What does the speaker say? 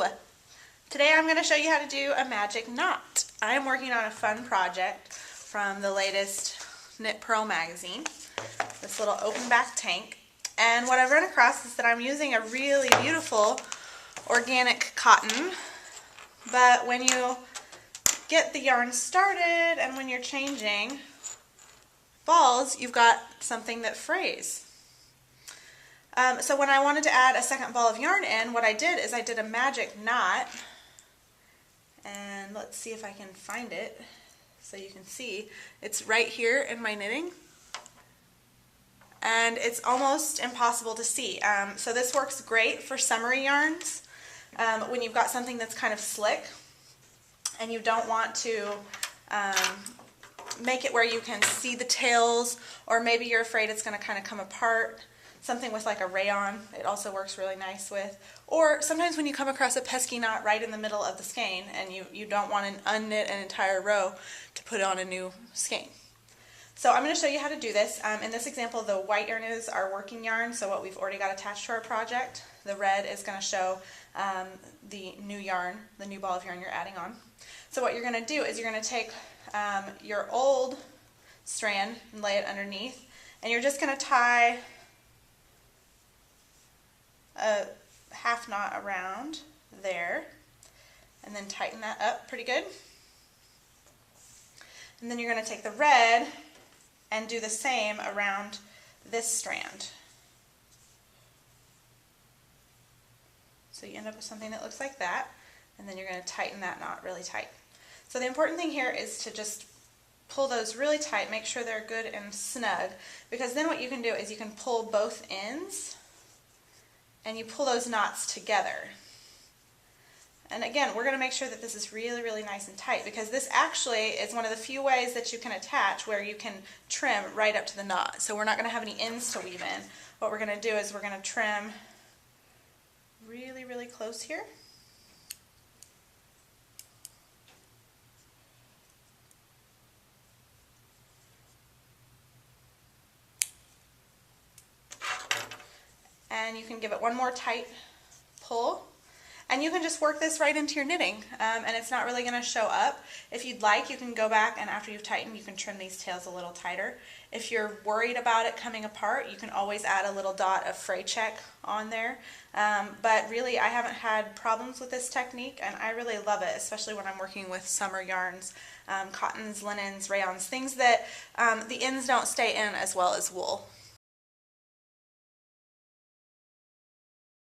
Hello! Today I'm going to show you how to do a magic knot. I am working on a fun project from the latest Knit Pearl magazine, this little open back tank. And what I've run across is that I'm using a really beautiful organic cotton, but when you get the yarn started and when you're changing balls, you've got something that frays. So when I wanted to add a second ball of yarn in, what I did is I did a magic knot, and let's see if I can find it so you can see. It's right here in my knitting, and it's almost impossible to see. So this works great for summery yarns when you've got something that's kind of slick and you don't want to make it where you can see the tails, or maybe you're afraid it's going to kind of come apart. Something with like a rayon, it also works really nice with. Or sometimes when you come across a pesky knot right in the middle of the skein and you don't want to unknit an entire row to put on a new skein. So I'm going to show you how to do this. In this example, the white yarn is our working yarn, so what we've already got attached to our project. The red is going to show the new yarn, the new ball of yarn you're adding on. So what you're going to do is you're going to take your old strand and lay it underneath, and you're just going to tie a half knot around there, and then tighten that up pretty good. And then you're going to take the red and do the same around this strand. So you end up with something that looks like that, and then you're going to tighten that knot really tight. So the important thing here is to just pull those really tight, make sure they're good and snug, because then what you can do is you can pull both ends and you pull those knots together. And again, we're going to make sure that this is really, really nice and tight, because this actually is one of the few ways that you can attach where you can trim right up to the knot. So we're not going to have any ends to weave in. What we're going to do is we're going to trim really, really close here. And you can give it one more tight pull, and you can just work this right into your knitting, and it's not really going to show up. If you'd like, you can go back and after you've tightened, you can trim these tails a little tighter. If you're worried about it coming apart, you can always add a little dot of fray check on there, but really I haven't had problems with this technique, and I really love it, especially when I'm working with summer yarns, cottons, linens, rayons, things that the ends don't stay in as well as wool.